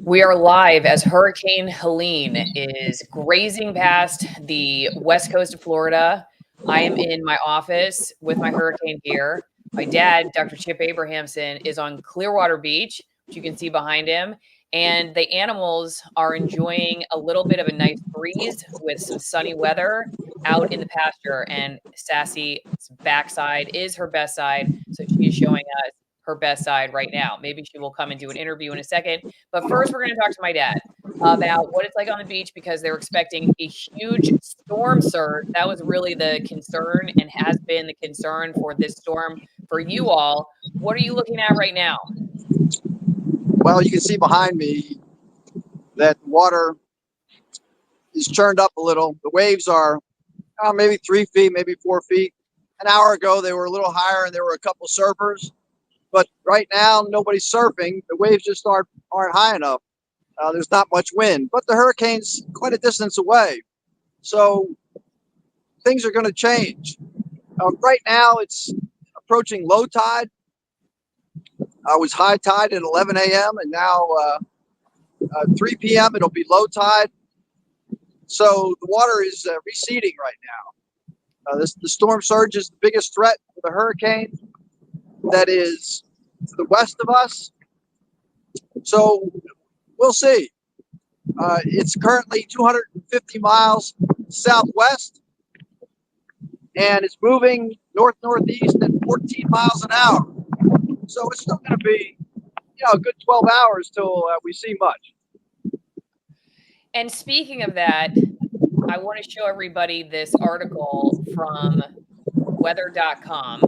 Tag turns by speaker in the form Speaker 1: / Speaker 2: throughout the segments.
Speaker 1: We are live as Hurricane Helene is grazing past the west coast of Florida. I am in my office with my hurricane gear. My dad, Dr. Chip Abrahamson, is on Clearwater Beach, which you can see behind him. And the animals are enjoying a little bit of a nice breeze with some sunny weather out in the pasture. And Sassy's backside is her best side. So she is showing us her best side right now. Maybe she will come and do an interview in a second. But first, we're going to talk to my dad about what it's like on the beach because they're expecting a huge storm surge. That was really the concern and has been the concern for this storm for you all. What are you looking at right now?
Speaker 2: Well, you can see behind me that water is churned up a little. The waves are maybe 3 feet, maybe 4 feet. An hour ago, they were a little higher and there were a couple surfers. But right now, nobody's surfing. The waves just aren't high enough. There's not much wind, but the hurricane's quite a distance away. So things are going to change. Right now, it's approaching low tide. I was high tide at 11 a.m. and now 3 p.m. it'll be low tide. So the water is receding right now. The storm surge is the biggest threat for the hurricane that is to the west of us. So we'll see. It's currently 250 miles southwest, and it's moving north-northeast at 14 miles an hour. So it's still going to be, a good 12 hours till we see much.
Speaker 1: And speaking of that, I want to show everybody this article from weather.com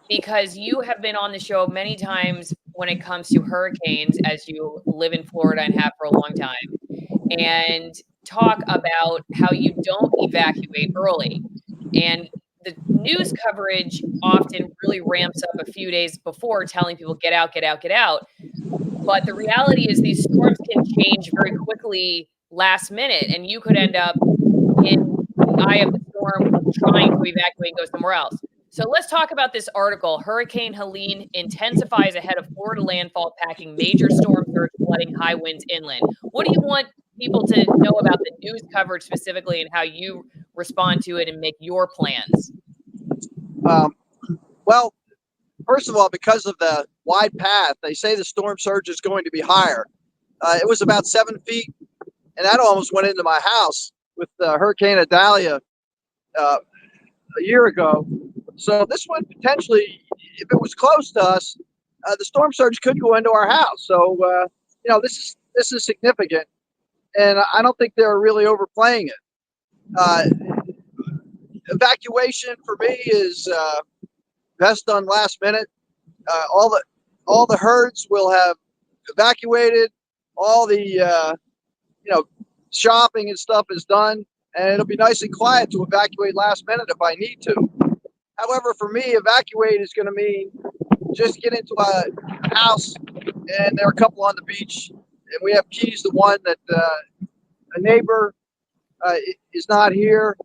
Speaker 1: because you have been on the show many times when it comes to hurricanes, as you live in Florida and have for a long time, and talk about how you don't evacuate early. And the news coverage often really ramps up a few days before telling people, get out, get out, get out. But the reality is these storms can change very quickly last minute, and you could end up in the eye of the storm trying to evacuate and go somewhere else. So let's talk about this article. Hurricane Helene intensifies ahead of Florida landfall, packing major storm surge, flooding, high winds inland. What do you want people to know about the news coverage specifically and how you respond to it and make your plans?
Speaker 2: Well, first of all, because of the wide path, they say the storm surge is going to be higher. It was about 7 feet, and that almost went into my house with Hurricane Idalia a year ago. So this one potentially, if it was close to us, the storm surge could go into our house. So this is significant, and I don't think they're really overplaying it. Evacuation for me is best done last minute. All the herds will have evacuated. All the shopping and stuff is done, and it'll be nice and quiet to evacuate last minute if I need to. However, for me, evacuate is going to mean just get into a house, and there are a couple on the beach, and we have keys to one that a neighbor is not here,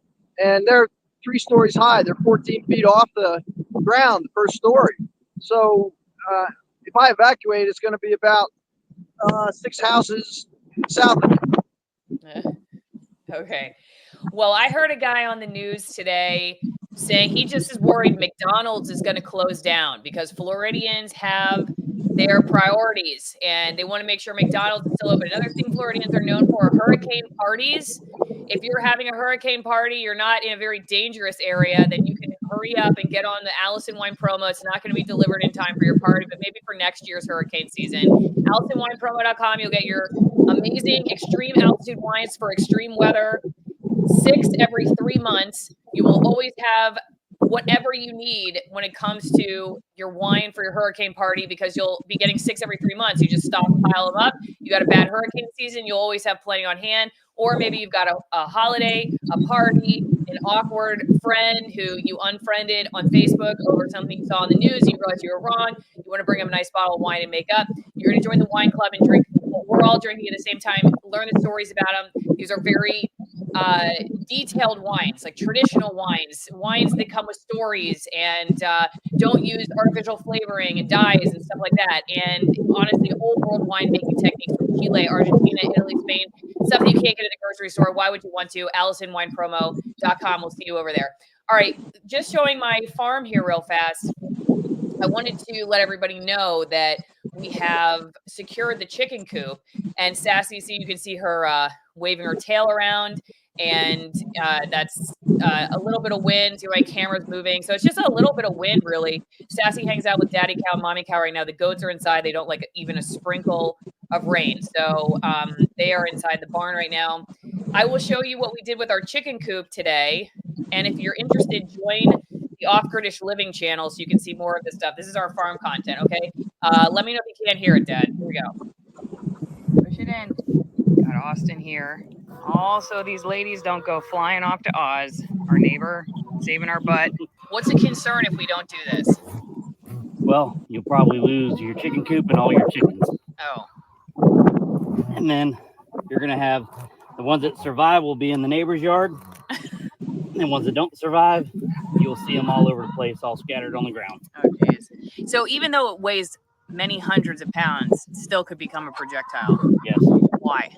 Speaker 2: and they're 3 stories high. They're 14 feet off the ground, the first story. So if I evacuate, it's going to be about 6 houses south of me.
Speaker 1: Okay. Well, I heard a guy on the news today saying he just is worried McDonald's is going to close down because Floridians have their priorities and they want to make sure McDonald's is still open. Another thing Floridians are known for are hurricane parties. If you're having a hurricane party, you're not in a very dangerous area, then you can hurry up and get on the Allison Wine promo. It's not going to be delivered in time for your party, but maybe for next year's hurricane season. AllisonWinePromo.com, you'll get your amazing extreme altitude wines for extreme weather. 6 every 3 months. You will always have whatever you need when it comes to your wine for your hurricane party because you'll be getting 6 every 3 months. You just stockpile them up. You got a bad hurricane season, you'll always have plenty on hand. Or maybe you've got a holiday, a party, an awkward friend who you unfriended on Facebook over something you saw on the news. You realize you were wrong. You want to bring them a nice bottle of wine and make up. You're going to join the wine club and drink what we're all drinking at the same time. Learn the stories about them. These are very detailed wines, like traditional wines that come with stories and don't use artificial flavoring and dyes and stuff like that. And honestly, old world winemaking techniques from Chile, Argentina, Italy, Spain, stuff that you can't get at the grocery store. Why would you want to? AllisonWinePromo.com. We'll see you over there. All right, just showing my farm here real fast. I wanted to let everybody know that we have secured the chicken coop, and Sassy, so you can see her waving her tail around, and that's a little bit of wind. See, my camera's moving, so it's just a little bit of wind, really. Sassy hangs out with Daddy Cow and Mommy Cow right now. The goats are inside; they don't like even a sprinkle of rain, so they are inside the barn right now. I will show you what we did with our chicken coop today, and if you're interested, join the Off-Gridish Living channel so you can see more of this stuff. This is our farm content, okay? Let me know if you can't hear it, Dad. Here we go. Push it in. Got Austin here. Also, these ladies don't go flying off to Oz. Our neighbor saving our butt. What's a concern if we don't do this?
Speaker 3: Well, you'll probably lose your chicken coop and all your chickens.
Speaker 1: Oh.
Speaker 3: And then you're going to have the ones that survive will be in the neighbor's yard. And ones that don't survive, you'll see them all over the place, all scattered on the ground.
Speaker 1: Oh, geez. So even though it weighs many hundreds of pounds, it still could become a projectile.
Speaker 3: Yes.
Speaker 1: Why?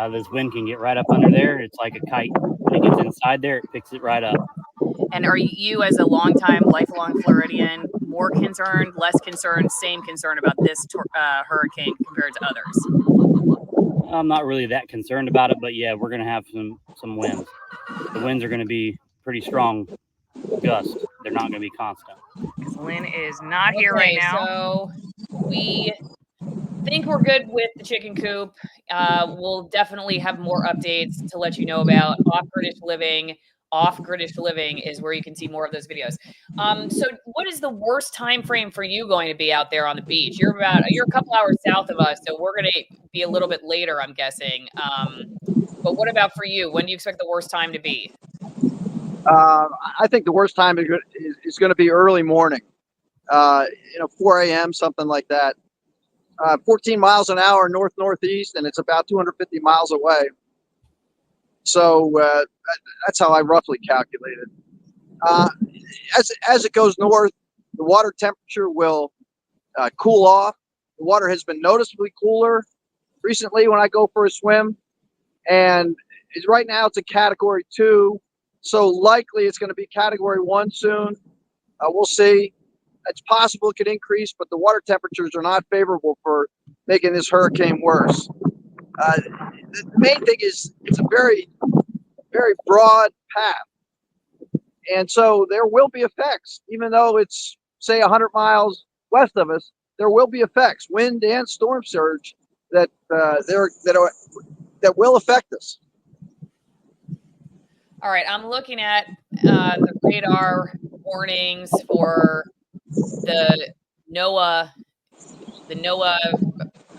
Speaker 3: This wind can get right up under there. It's like a kite. When it gets inside there, it picks it right up.
Speaker 1: And are you, as a lifelong Floridian, more concerned, less concerned, same concern about this hurricane compared to others?
Speaker 3: I'm not really that concerned about it, but yeah, we're going to have some winds. The winds are going to be pretty strong gusts. They're not going to be constant.
Speaker 1: Because Lynn is not here right now. So we think we're good with the chicken coop. We'll definitely have more updates to let you know about Off-Gridish Living. Off-Gridish Living is where you can see more of those videos. So what is the worst time frame for you going to be out there on the beach? You're a couple hours south of us, so we're going to be a little bit later, I'm guessing. But what about for you? When do you expect the worst time to be?
Speaker 2: I think the worst time is going to be early morning, 4 a.m., something like that. 14 miles an hour north-northeast, and it's about 250 miles away. So that's how I roughly calculated. As it goes north, the water temperature will cool off. The water has been noticeably cooler recently when I go for a swim, and right now it's a Category 2. So likely it's going to be Category 1 soon. We'll see. It's possible it could increase, but the water temperatures are not favorable for making this hurricane worse. The main thing is it's a very, very broad path. And so there will be effects, even though it's, say, 100 miles west of us, there will be effects, wind and storm surge that will affect us.
Speaker 1: All right, I'm looking at the radar warnings for the NOAA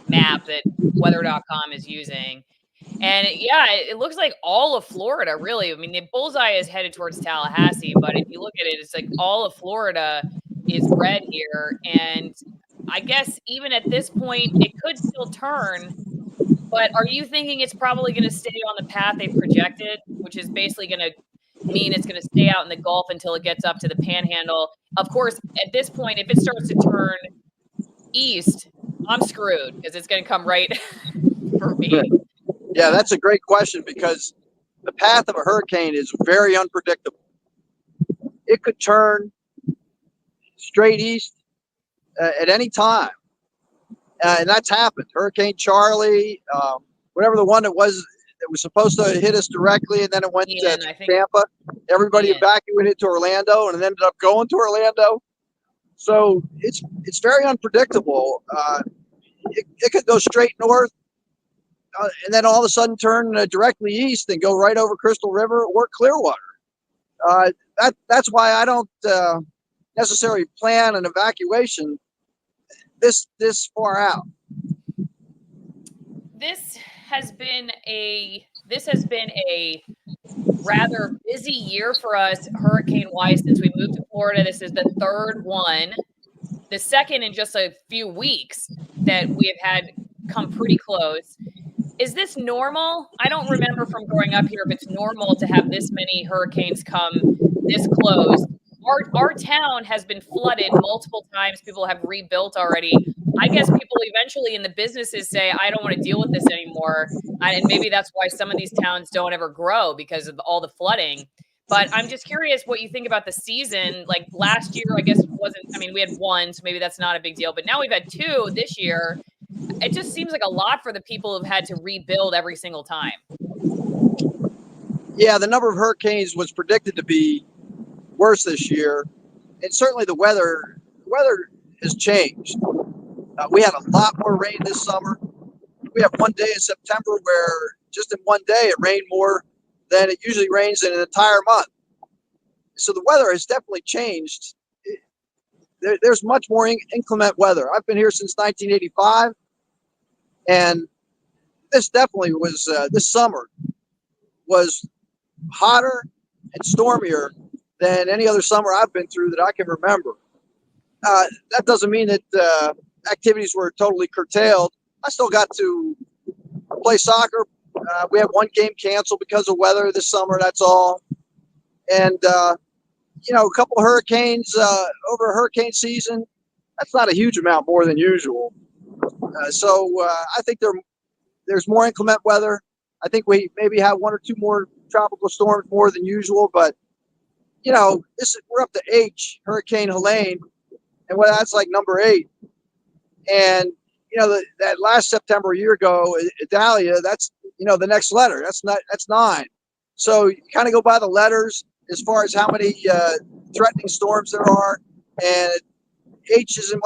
Speaker 1: map that weather.com is using. And yeah, it looks like all of Florida, really. I mean, the bullseye is headed towards Tallahassee, but if you look at it, it's like all of Florida is red here. And I guess even at this point, it could still turn. But are you thinking it's probably going to stay on the path they've projected, which is basically going to mean it's going to stay out in the Gulf until it gets up to the Panhandle? Of course, at this point, if it starts to turn east, I'm screwed because it's going to come right for me.
Speaker 2: Yeah, that's a great question because the path of a hurricane is very unpredictable. It could turn straight east at any time. And that's happened. Hurricane Charlie, whatever the one that was supposed to hit us directly, and then it went to Tampa. Everybody evacuated to Orlando, and it ended up going to Orlando. So it's very unpredictable. It could go straight north, and then all of a sudden turn directly east and go right over Crystal River or Clearwater. That's why I don't necessarily plan an evacuation this far out.
Speaker 1: This has been a rather busy year for us hurricane wise since we moved to Florida. This is the third one, the second in just a few weeks that we have had come pretty close. Is this normal? I don't remember from growing up here if it's normal to have this many hurricanes come this close. Our town has been flooded multiple times. People have rebuilt already. I guess people eventually in the businesses say, I don't want to deal with this anymore. And maybe that's why some of these towns don't ever grow because of all the flooding. But I'm just curious what you think about the season. Like last year, I guess wasn't, I mean, we had one, so maybe that's not a big deal. But now we've had two this year. It just seems like a lot for the people who've had to rebuild every single time.
Speaker 2: Yeah, the number of hurricanes was predicted to be worse this year, and certainly the weather has changed. We had a lot more rain this summer. We have one day in September where just in one day it rained more than it usually rains in an entire month. So the weather has definitely changed. There's much more inclement weather. I've been here since 1985, and this definitely was this summer was hotter and stormier than any other summer I've been through that I can remember. That doesn't mean that activities were totally curtailed. I still got to play soccer. We had one game canceled because of weather this summer. That's all. And a couple of hurricanes over a hurricane season. That's not a huge amount more than usual. So I think there's more inclement weather. I think we maybe have one or two more tropical storms more than usual, but we're up to H, Hurricane Helene, and that's like number 8. And that last September a year ago, Idalia, that's the next letter. That's 9. So you kind of go by the letters as far as how many threatening storms there are, and H isn't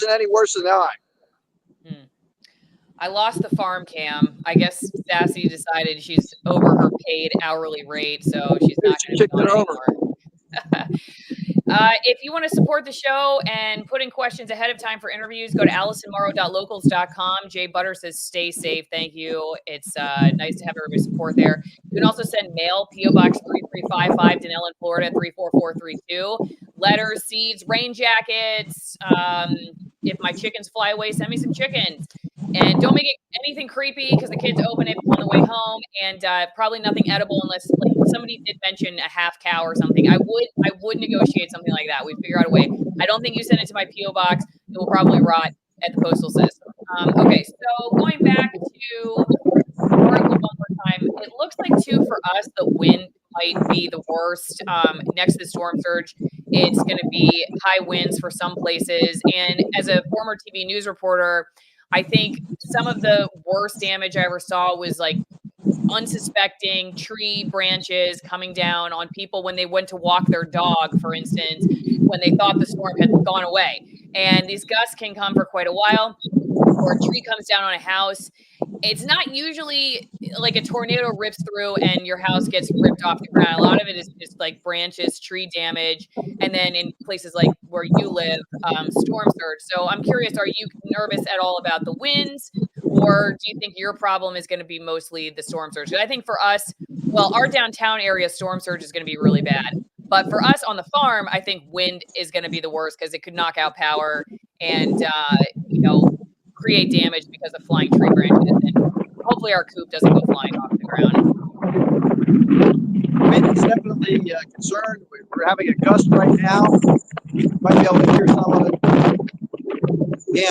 Speaker 2: any worse than 9.
Speaker 1: I lost the farm cam. I guess Sassy decided she's over her paid hourly rate, so she's not going to be on anymore. If you want to support the show and put in questions ahead of time for interviews, go to AllisonMorrow.locals.com. Jay Butter says, stay safe. Thank you. It's nice to have everybody's support there. You can also send mail, P.O. Box 3355, Denellen, Florida, 34432. Letters, seeds, rain jackets. If my chickens fly away, send me some chickens. And don't make it anything creepy because the kids open it on the way home, and probably nothing edible unless like somebody did mention a half cow or something. I would negotiate something like that. We'd figure out a way. I don't think you send it to my P.O. box. It will probably rot at the postal system. Okay, so going back to the article one more time, it looks like too for us the wind might be the worst. Next to the storm surge, it's going to be high winds for some places. And as a former TV news reporter, I think some of the worst damage I ever saw was like unsuspecting tree branches coming down on people when they went to walk their dog, for instance, when they thought the storm had gone away. And these gusts can come for quite a while, or a tree comes down on a house. It's not usually like a tornado rips through and your house gets ripped off the ground. A lot of it is just like branches, tree damage, and then in places like where you live, storm surge. So I'm curious, are you nervous at all about the winds, or do you think your problem is going to be mostly the storm surge? I think for us, well, our downtown area storm surge is going to be really bad. But for us on the farm, I think wind is going to be the worst because it could knock out power and, create damage because of flying tree branches. And hopefully our coop doesn't go flying off the ground.
Speaker 2: I mean, it's definitely a concern. We're having a gust right now. You might be able to hear some of it.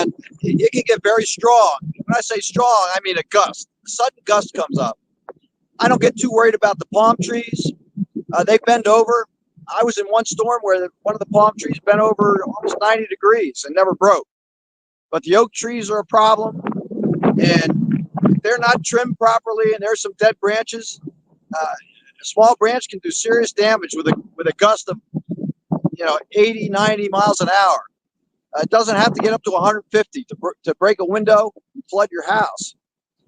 Speaker 2: And it can get very strong. When I say strong, I mean a gust. A sudden gust comes up. I don't get too worried about the palm trees. They bend over. I was in one storm where one of the palm trees bent over almost 90 degrees and never broke. But the oak trees are a problem, and they're not trimmed properly, and there's some dead branches. A small branch can do serious damage with a gust of 80, 90 miles an hour. It doesn't have to get up to 150 to break a window and flood your house.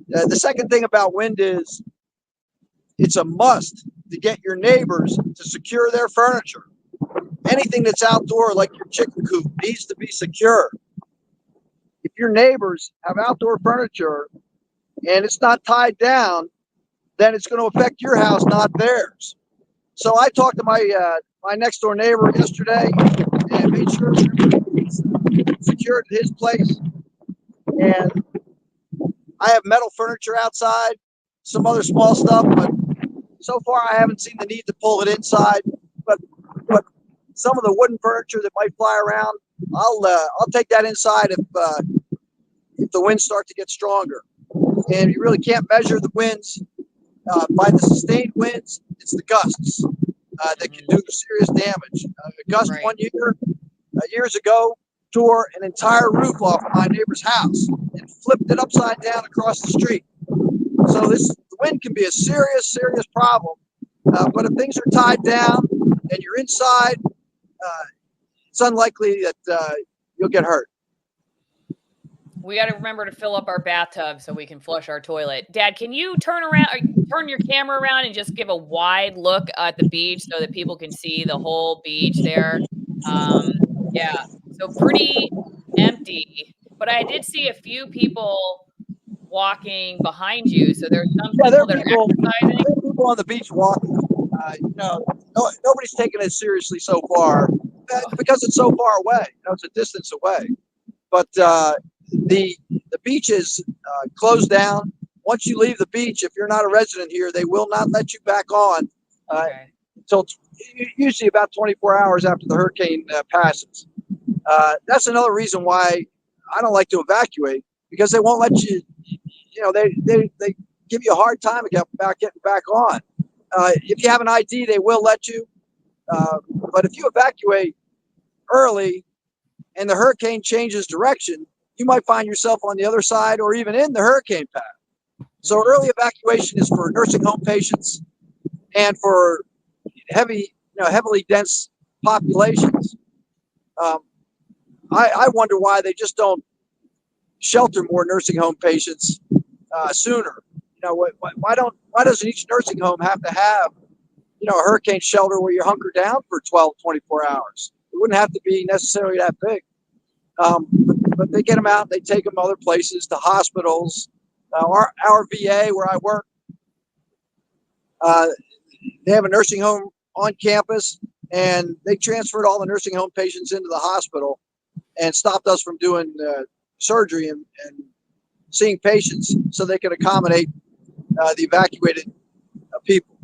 Speaker 2: The second thing about wind is it's a must to get your neighbors to secure their furniture. Anything that's outdoor, like your chicken coop, needs to be secure. If your neighbors have outdoor furniture and it's not tied down, then it's going to affect your house, not theirs. So I talked to my next door neighbor yesterday and made sure everything was secured at his place. And I have metal furniture outside, some other small stuff, but so far I haven't seen the need to pull it inside. But some of the wooden furniture that might fly around, I'll take that inside if the winds start to get stronger. And you really can't measure the winds by the sustained winds. It's the gusts that can do serious damage. A gust
Speaker 1: Right.
Speaker 2: one year, years ago, tore an entire roof off of my neighbor's house and flipped it upside down across the street. So the wind can be a serious, serious problem. But if things are tied down and you're inside, it's unlikely that you'll get hurt.
Speaker 1: We got to remember to fill up our bathtub so we can flush our toilet. Dad, can you turn your camera around and just give a wide look at the beach so that people can see the whole beach there? Yeah, so pretty empty, but I did see a few people walking behind you. So there's some
Speaker 2: Yeah,
Speaker 1: people that are exercising.
Speaker 2: there are people on the beach walking. Nobody's taking it seriously so far because it's so far away. It's a distance away. But the beach is closed down. Once you leave the beach, if you're not a resident here, they will not let you back on until usually about 24 hours after the hurricane passes. That's another reason why I don't like to evacuate, because they won't let you. They give you a hard time about getting back on. If you have an ID, they will let you. But if you evacuate early and the hurricane changes direction, you might find yourself on the other side or even in the hurricane path. So early evacuation is for nursing home patients and for heavily dense populations. I wonder why they just don't shelter more nursing home patients sooner. Why doesn't each nursing home have to have a hurricane shelter where you hunker down for 12, 24 hours? It wouldn't have to be necessarily that big. But they get them out, they take them other places, to hospitals. Our VA, where I work, they have a nursing home on campus, and they transferred all the nursing home patients into the hospital and stopped us from doing surgery and seeing patients so they could accommodate the evacuated people.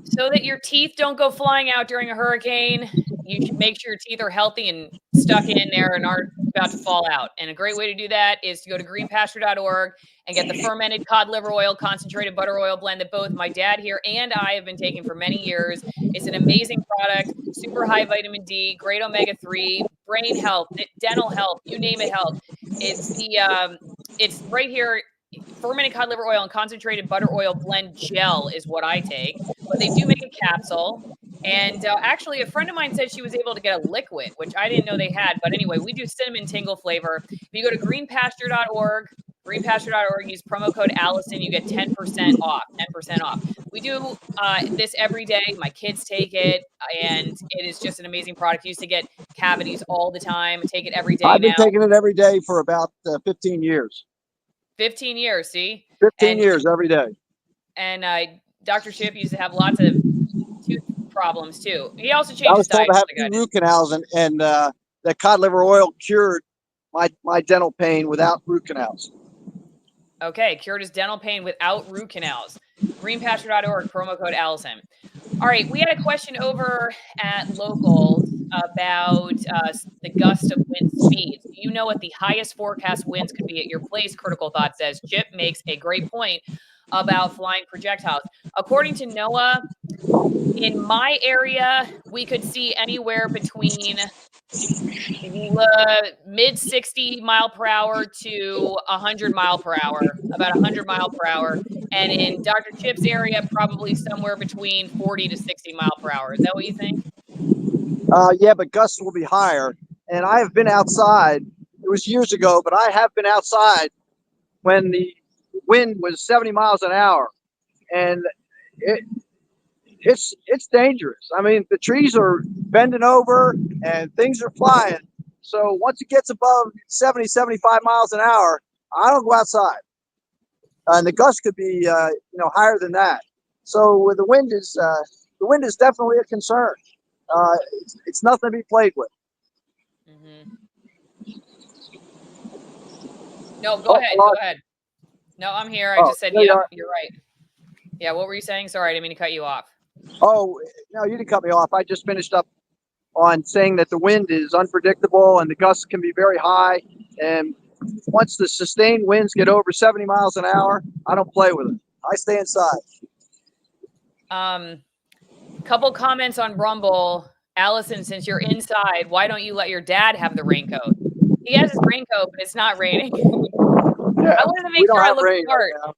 Speaker 1: So that your teeth don't go flying out during a hurricane, you should make sure your teeth are healthy and stuck in there and aren't about to fall out. And a great way to do that is to go to greenpasture.org and get the fermented cod liver oil, concentrated butter oil blend that both my dad here and I have been taking for many years. It's an amazing product, super high vitamin D, great omega-3, brain health, dental health, you name it, health. It's right here. Fermented cod liver oil and concentrated butter oil blend gel is what I take, but they do make a capsule. And actually, a friend of mine said she was able to get a liquid, which I didn't know they had. But anyway, we do cinnamon tingle flavor. If you go to greenpasture.org, use promo code Allison, you get 10% off. 10% off. We do this every day. My kids take it, and it is just an amazing product. I used to get cavities all the time. I take it every day
Speaker 2: I've been
Speaker 1: now.
Speaker 2: taking it every day for about 15 years.
Speaker 1: 15 years, see?
Speaker 2: 15 years every day.
Speaker 1: And Dr. Chip used to have lots of tooth problems too. He also
Speaker 2: I
Speaker 1: changed
Speaker 2: was
Speaker 1: his
Speaker 2: told
Speaker 1: diet.
Speaker 2: to have 2 root canals, and that cod liver oil cured my dental pain without root canals.
Speaker 1: Okay, cured his dental pain without root canals. Greenpasture.org, promo code Allison. All right, we had a question over at Locals about the gust of wind speeds. Do you know what the highest forecast winds could be at your place? Critical Thought says. Chip makes a great point about flying projectiles. According to NOAA, in my area, we could see anywhere between mid 60 mile per hour to 100 mile per hour, about 100 mile per hour. And in Dr. Chip's area, probably somewhere between 40 to 60 mile per hour. Is that what you think?
Speaker 2: Yeah, but gusts will be higher. And I have been outside. It was years ago, but I have been outside when the wind was 70 miles an hour, and it's dangerous. I mean, the trees are bending over and things are flying. So once it gets above 70, 75 miles an hour, I don't go outside. And the gust could be higher than that. So the wind is definitely a concern. It's nothing to be played with.
Speaker 1: Mm-hmm. No, go ahead. Go ahead. No, I'm here. I just said,
Speaker 2: there
Speaker 1: yeah,
Speaker 2: you are.
Speaker 1: you're right. Yeah, what were you saying? Sorry, I didn't mean to cut you off.
Speaker 2: Oh, no, you didn't cut me off. I just finished up on saying that the wind is unpredictable and the gusts can be very high. And once the sustained winds get over 70 miles an hour, I don't play with it. I stay inside.
Speaker 1: Couple comments on Rumble. Allison, since you're inside, why don't you let your dad have the raincoat? He has his raincoat, but it's not raining.
Speaker 2: Yeah,
Speaker 1: I wanted to
Speaker 2: we
Speaker 1: make
Speaker 2: don't
Speaker 1: sure I
Speaker 2: have
Speaker 1: look
Speaker 2: rain
Speaker 1: the part.
Speaker 2: right now.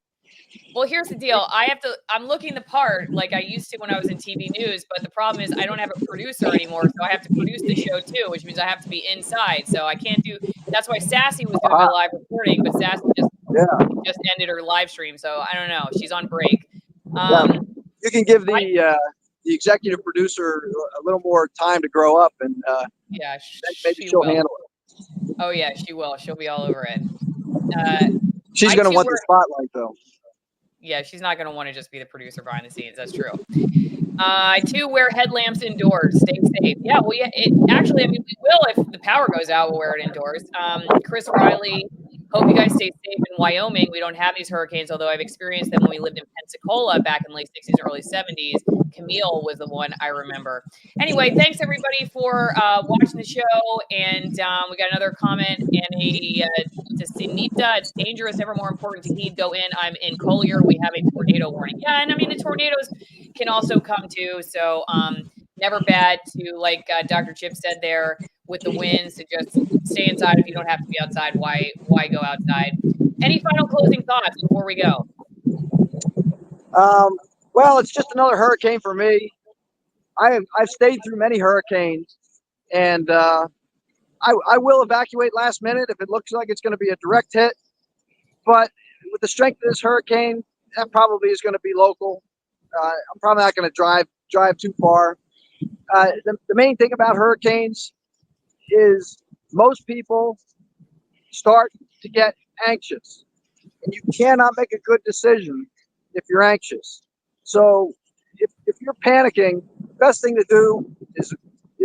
Speaker 1: Well, here's the deal. I'm looking the part like I used to when I was in TV news, but the problem is I don't have a producer anymore, so I have to produce the show too, which means I have to be inside. So I can't do. That's why Sassy was doing my live reporting, but Sassy just ended her live stream, so I don't know. She's on break.
Speaker 2: You can give the executive producer a little more time to grow up, and
Speaker 1: yeah,
Speaker 2: maybe she'll handle it.
Speaker 1: Oh yeah, she will. She'll be all over it.
Speaker 2: She's going to want the spotlight, though.
Speaker 1: Yeah, she's not going to want to just be the producer behind the scenes. That's true. I too wear headlamps indoors. Stay safe. Yeah, well, yeah. Actually, I mean, we will if the power goes out. We'll wear it indoors. Chris Riley. Hope you guys stay safe in Wyoming. We don't have these hurricanes, although I've experienced them when we lived in Pensacola back in late 60s, early 70s. Camille was the one I remember. Anyway, thanks everybody for watching the show. And we got another comment and to Sinita, it's dangerous, ever more important to heed. Go in. I'm in Collier. We have a tornado warning. Yeah, and I mean the tornadoes can also come too. So never bad to, like Dr. Chip said there, with the winds, to just stay inside. If you don't have to be outside, why go outside? Any final closing thoughts before we go?
Speaker 2: Well, it's just another hurricane for me. I've stayed through many hurricanes, and I will evacuate last minute if it looks like it's going to be a direct hit. But with the strength of this hurricane, that probably is going to be local. I'm probably not going to drive too far. The main thing about hurricanes is most people start to get anxious, and you cannot make a good decision if you're anxious. So if you're panicking, the best thing to do is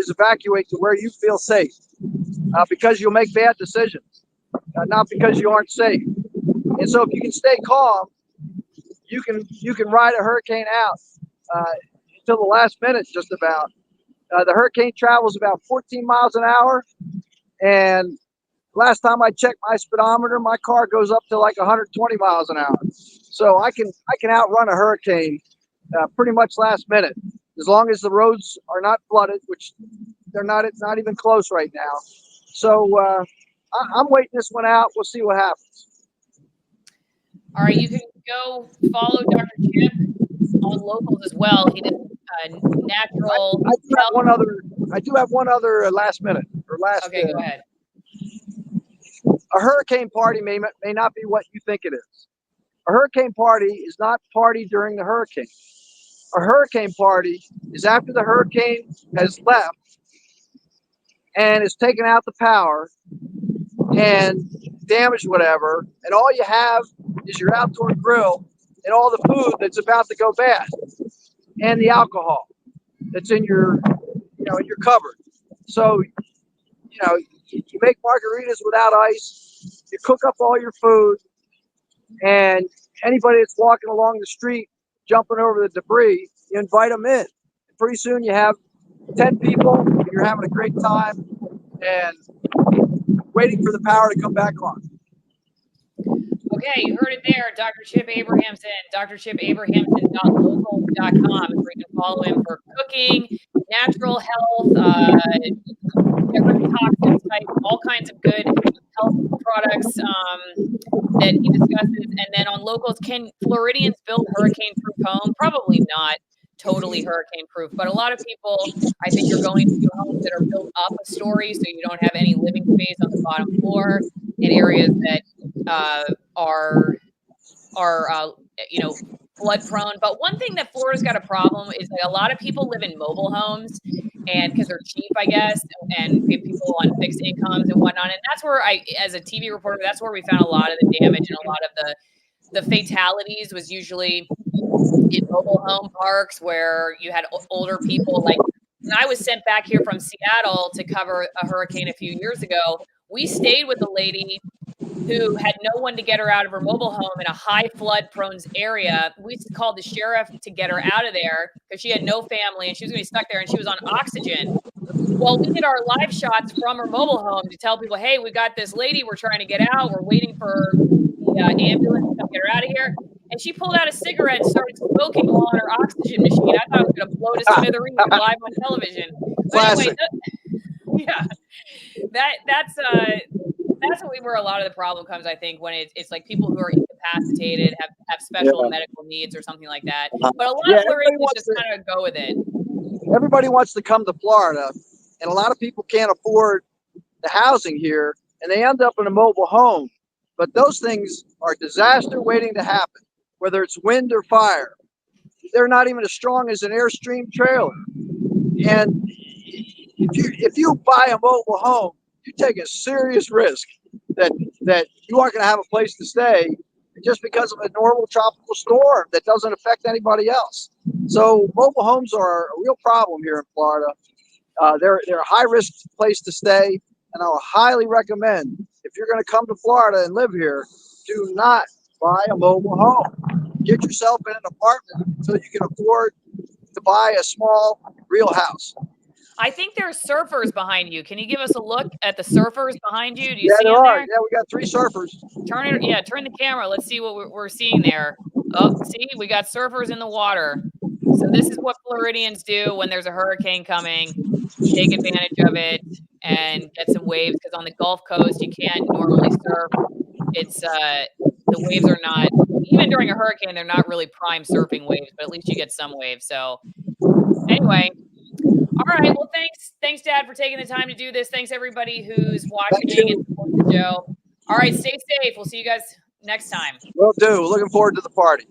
Speaker 2: evacuate to where you feel safe, because you'll make bad decisions, not because you aren't safe. And so if you can stay calm, you can ride a hurricane out until the last minute, just about. The hurricane travels about 14 miles an hour, and last time I checked my speedometer, my car goes up to like 120 miles an hour. So I can outrun a hurricane pretty much last minute, as long as the roads are not flooded, which they're not. It's not even close right now. So I'm waiting this one out. We'll see what happens.
Speaker 1: All right, you can go follow Dr. Chip on Locals as well. He does natural.
Speaker 2: I do have one other last minute or last.
Speaker 1: Okay, go ahead.
Speaker 2: A hurricane party may not be what you think it is. A hurricane party is not party during the hurricane. A hurricane party is after the hurricane has left and has taken out the power and damaged whatever, and all you have is your outdoor grill and all the food that's about to go bad, and the alcohol that's in your cupboard. So, you make margaritas without ice, you cook up all your food, and anybody that's walking along the street, jumping over the debris, you invite them in. Pretty soon you have 10 people, and you're having a great time and waiting for the power to come back on.
Speaker 1: Okay, you heard it there. Dr. Chip Abrahamson, drchipabrahamson.local.com, where you can follow him for cooking, natural health, different toxins type, all kinds of good health products that he discusses. And then on Locals, can Floridians build hurricane-proof home? Probably not totally hurricane-proof, but a lot of people, I think, are going to homes that are built up a story, so you don't have any living space on the bottom floor in areas that are flood prone. But one thing that Florida's got a problem is that a lot of people live in mobile homes, and because they're cheap, I guess, and we have people on fixed incomes and whatnot. And that's where as a TV reporter, that's where we found a lot of the damage and a lot of the fatalities was usually in mobile home parks where you had older people. Like when I was sent back here from Seattle to cover a hurricane a few years ago, we stayed with a lady who had no one to get her out of her mobile home in a high flood prone area. We called the sheriff to get her out of there because she had no family and she was going to be stuck there and she was on oxygen. Well, we did our live shots from her mobile home to tell people, hey, we got this lady we're trying to get out. We're waiting for the ambulance to come get her out of here. And she pulled out a cigarette and started smoking while on her oxygen machine. I thought it was going to blow to smithereens live on television. But anyway, yeah, that's where a lot of the problem comes, I think, when it's like people who are incapacitated, have special medical needs or something like that. But a lot of Floridians just kind of go with it.
Speaker 2: Everybody wants to come to Florida, and a lot of people can't afford the housing here, and they end up in a mobile home. But those things are disaster waiting to happen, whether it's wind or fire. They're not even as strong as an Airstream trailer. And if you buy a mobile home, you take a serious risk that you aren't going to have a place to stay just because of a normal tropical storm that doesn't affect anybody else. So mobile homes are a real problem here in Florida. They're a high risk place to stay, and I would highly recommend, if you're going to come to Florida and live here, do not buy a mobile home. Get yourself in an apartment so you can afford to buy a small real house.
Speaker 1: I think there's surfers behind you. Can you give us a look at the surfers behind you? Do you see
Speaker 2: there
Speaker 1: them
Speaker 2: are.
Speaker 1: there?
Speaker 2: Yeah, we got 3 surfers.
Speaker 1: Turn the camera. Let's see what we're seeing there. Oh, see, we got surfers in the water. So this is what Floridians do when there's a hurricane coming. Take advantage of it and get some waves, because on the Gulf Coast you can't normally surf. It's the waves are not, even during a hurricane, they're not really prime surfing waves, but at least you get some waves. So anyway. All right. Well, thanks, Dad, for taking the time to do this. Thanks, everybody who's watching and supporting the show. All right. Stay safe. We'll see you guys next time.
Speaker 2: Will do. Looking forward to the party.